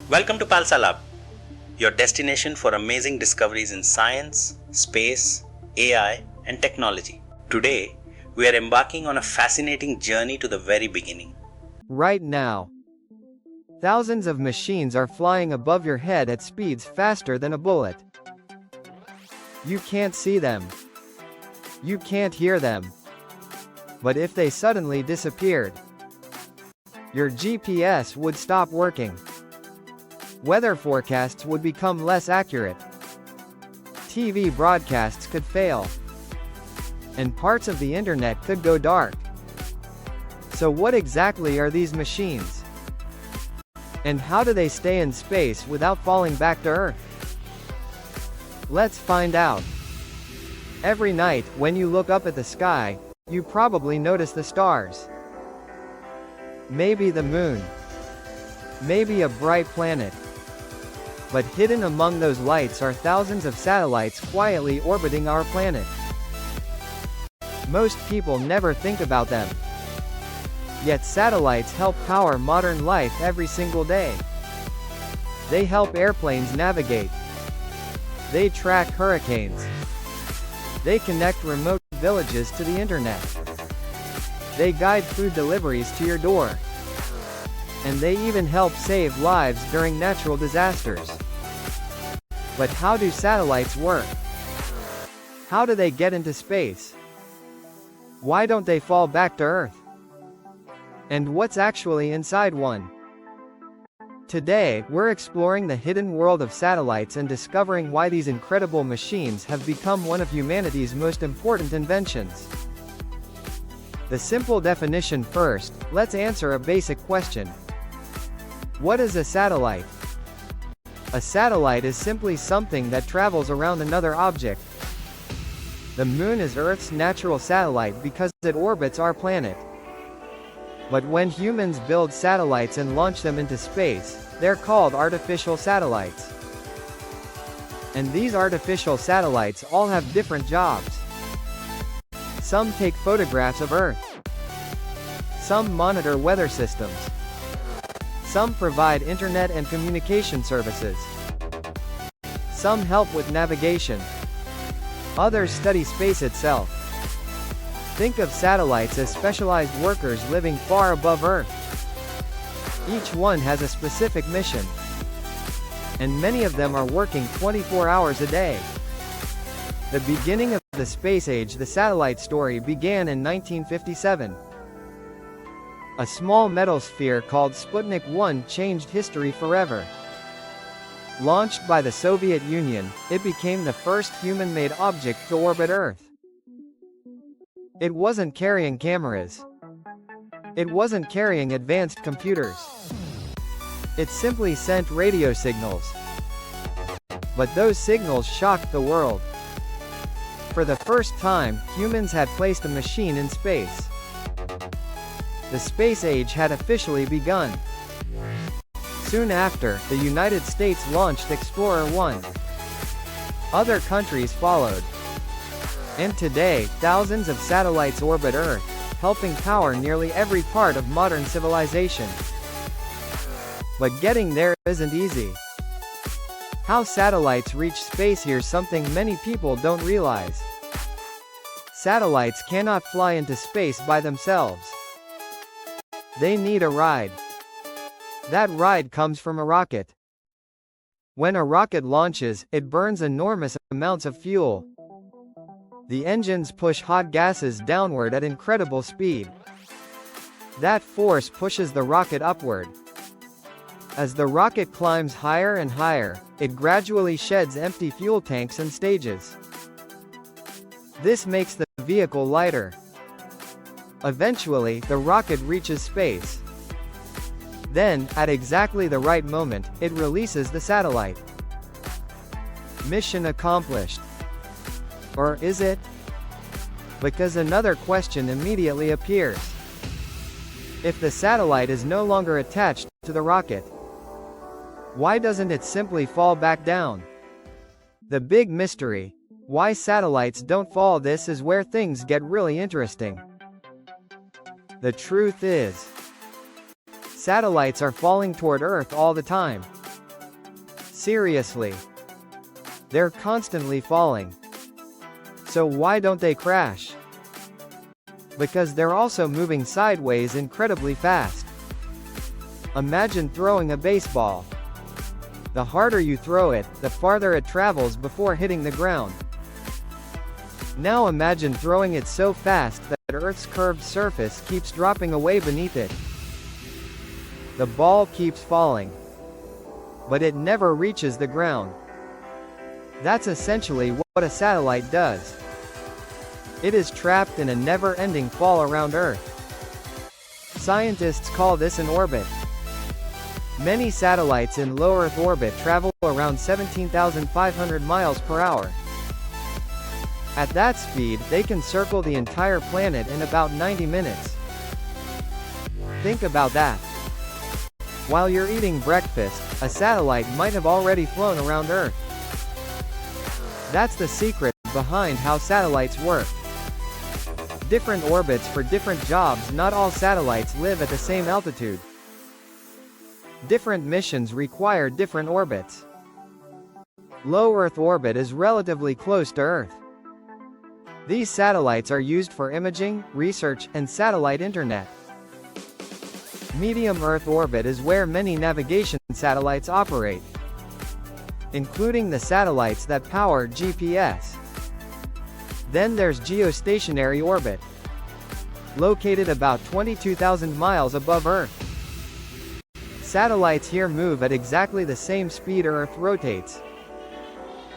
Welcome to PalSaaLab, your destination for amazing discoveries in science, space, AI, and technology. Today, we are embarking on a fascinating journey to the very beginning. Right now, thousands of machines are flying above your head at speeds faster than a bullet. You can't see them. You can't hear them. But if they suddenly disappeared, your GPS would stop working. Weather forecasts would become less accurate. TV broadcasts could fail. And parts of the internet could go dark. So what exactly are these machines? And how do they stay in space without falling back to Earth? Let's find out. Every night, when you look up at the sky, you probably notice the stars. Maybe the moon. Maybe a bright planet. But hidden among those lights are thousands of satellites quietly orbiting our planet. Most people never think about them. Yet satellites help power modern life every single day. They help airplanes navigate. They track hurricanes. They connect remote villages to the internet. They guide food deliveries to your door. And they even help save lives during natural disasters. But how do satellites work? How do they get into space? Why don't they fall back to Earth? And what's actually inside one? Today, we're exploring the hidden world of satellites and discovering why these incredible machines have become one of humanity's most important inventions. The simple definition first, let's answer a basic question. What is a satellite? A satellite is simply something that travels around another object. The moon is Earth's natural satellite because it orbits our planet. But when humans build satellites and launch them into space, they're called artificial satellites. And these artificial satellites all have different jobs. Some take photographs of Earth. Some monitor weather systems. Some provide internet and communication services. Some help with navigation. Others study space itself. Think of satellites as specialized workers living far above Earth. Each one has a specific mission. And many of them are working 24 hours a day. The beginning of the space age, the satellite story, began in 1957. A small metal sphere called Sputnik 1 changed history forever. Launched by the Soviet Union, it became the first human-made object to orbit Earth. It wasn't carrying cameras. It wasn't carrying advanced computers. It simply sent radio signals. But those signals shocked the world. For the first time, humans had placed a machine in space. The space age had officially begun. Soon after, the United States launched Explorer 1. Other countries followed. And today, thousands of satellites orbit Earth, helping power nearly every part of modern civilization. But getting there isn't easy. How satellites reach space? Here's something many people don't realize. Satellites cannot fly into space by themselves. They need a ride. That ride comes from a rocket. When a rocket launches, it burns enormous amounts of fuel. The engines push hot gases downward at incredible speed. That force pushes the rocket upward. As the rocket climbs higher and higher, it gradually sheds empty fuel tanks and stages. This makes the vehicle lighter. Eventually, the rocket reaches space. Then, at exactly the right moment, it releases the satellite. Mission accomplished. Or is it? Because another question immediately appears. If the satellite is no longer attached to the rocket, why doesn't it simply fall back down? The big mystery, why satellites don't fall. This is where things get really interesting. The truth is, satellites are falling toward Earth all the time. Seriously. They're constantly falling. So why don't they crash? Because they're also moving sideways incredibly fast. Imagine throwing a baseball. The harder you throw it, the farther it travels before hitting the ground. Now imagine throwing it so fast that Earth's curved surface keeps dropping away beneath it. The ball keeps falling, but it never reaches the ground. That's essentially what a satellite does. It is trapped in a never-ending fall around Earth. Scientists call this an orbit. Many satellites in low Earth orbit travel around 17,500 miles per hour. At that speed, they can circle the entire planet in about 90 minutes. Think about that. While you're eating breakfast, a satellite might have already flown around Earth. That's the secret behind how satellites work. Different orbits for different jobs. Not all satellites live at the same altitude. Different missions require different orbits. Low Earth orbit is relatively close to Earth. These satellites are used for imaging, research, and satellite internet. Medium Earth orbit is where many navigation satellites operate, including the satellites that power GPS. Then there's geostationary orbit, located about 22,000 miles above Earth. Satellites here move at exactly the same speed Earth rotates.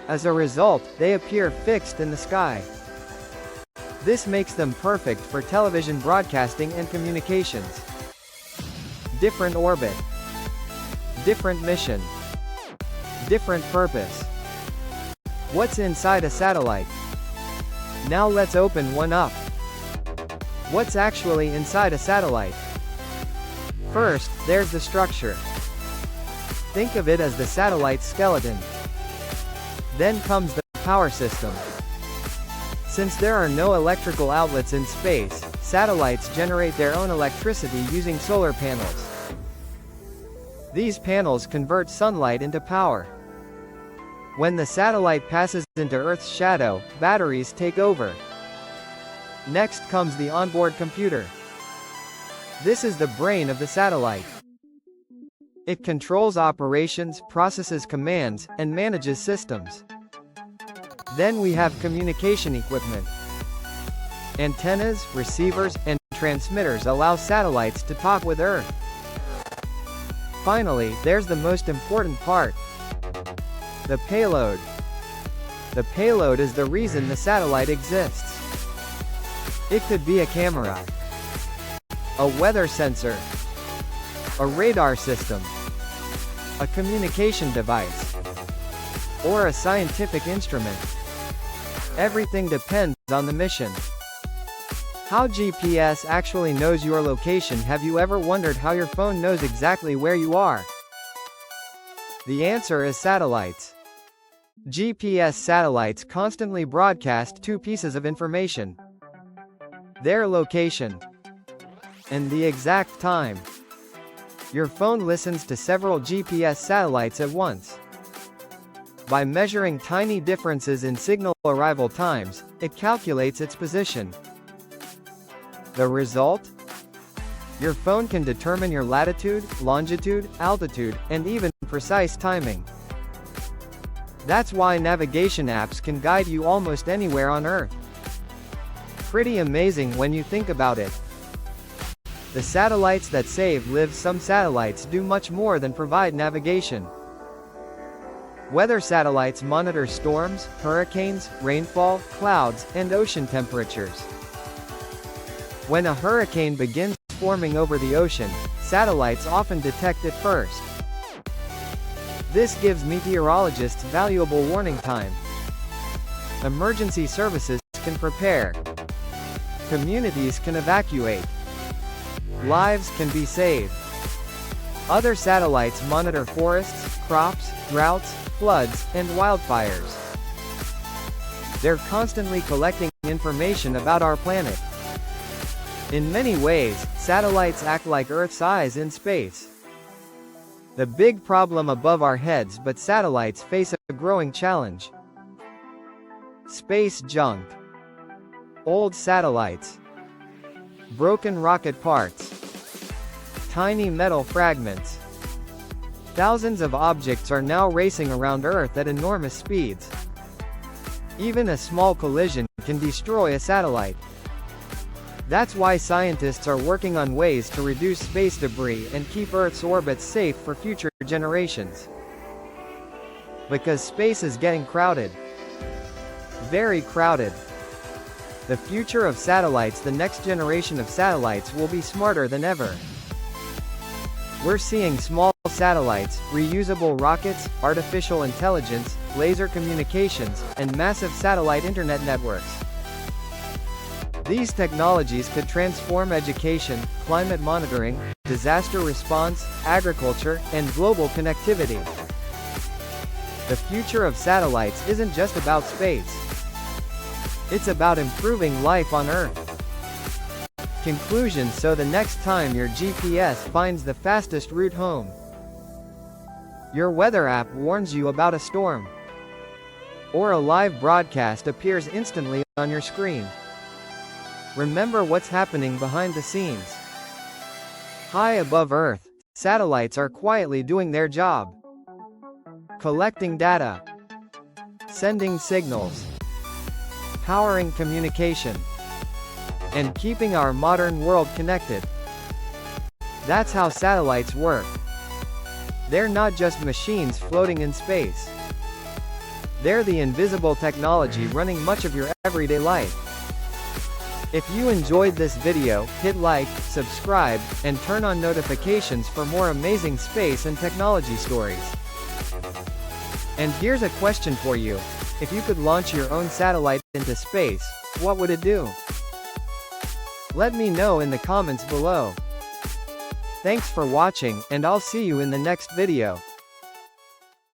As a result, they appear fixed in the sky. This makes them perfect for television broadcasting and communications. Different orbit, different mission, different purpose. What's inside a satellite? Now let's open one up. What's actually inside a satellite? First, there's the structure. Think of it as the satellite skeleton. Then comes the power system. Since there are no electrical outlets in space, satellites generate their own electricity using solar panels. These panels convert sunlight into power. When the satellite passes into Earth's shadow, batteries take over. Next comes the onboard computer. This is the brain of the satellite. It controls operations, processes commands, and manages systems. Then we have communication equipment. Antennas, receivers, and transmitters allow satellites to talk with Earth. Finally, there's the most important part. The payload. The payload is the reason the satellite exists. It could be a camera, a weather sensor, a radar system, a communication device, or a scientific instrument. Everything depends on the mission. How GPS actually knows your location? Have you ever wondered how your phone knows exactly where you are? The answer is satellites. GPS satellites constantly broadcast two pieces of information: their location and the exact time. Your phone listens to several GPS satellites at once. By measuring tiny differences in signal arrival times, it calculates its position. The result? Your phone can determine your latitude, longitude, altitude, and even precise timing. That's why navigation apps can guide you almost anywhere on Earth. Pretty amazing when you think about it. The satellites that save lives. Some satellites do much more than provide navigation. Weather satellites monitor storms, hurricanes, rainfall, clouds, and ocean temperatures. When a hurricane begins forming over the ocean, satellites often detect it first. This gives meteorologists valuable warning time. Emergency services can prepare. Communities can evacuate. Lives can be saved. Other satellites monitor forests, crops, droughts, floods, and wildfires. They're constantly collecting information about our planet. In many ways, satellites act like Earth's eyes in space. The big problem above our heads, but satellites face a growing challenge. Space junk. Old satellites. Broken rocket parts. Tiny metal fragments. Thousands of objects are now racing around Earth at enormous speeds. Even a small collision can destroy a satellite. That's why scientists are working on ways to reduce space debris and keep Earth's orbits safe for future generations. Because space is getting crowded. Very crowded. The future of satellites, the next generation of satellites will be smarter than ever. We're seeing small satellites, reusable rockets, artificial intelligence, laser communications, and massive satellite internet networks. These technologies could transform education, climate monitoring, disaster response, agriculture, and global connectivity. The future of satellites isn't just about space. It's about improving life on Earth. Conclusion: so the next time your GPS finds the fastest route home, your weather app warns you about a storm, or a live broadcast appears instantly on your screen, remember what's happening behind the scenes. High above Earth, satellites are quietly doing their job. Collecting data, sending signals, powering communication, and keeping our modern world connected. That's how satellites work. They're not just machines floating in space. They're the invisible technology running much of your everyday life. If you enjoyed this video, hit like, subscribe, and turn on notifications for more amazing space and technology stories. And here's a question for you. If you could launch your own satellite into space, what would it do? Let me know in the comments below. Thanks for watching, and I'll see you in the next video.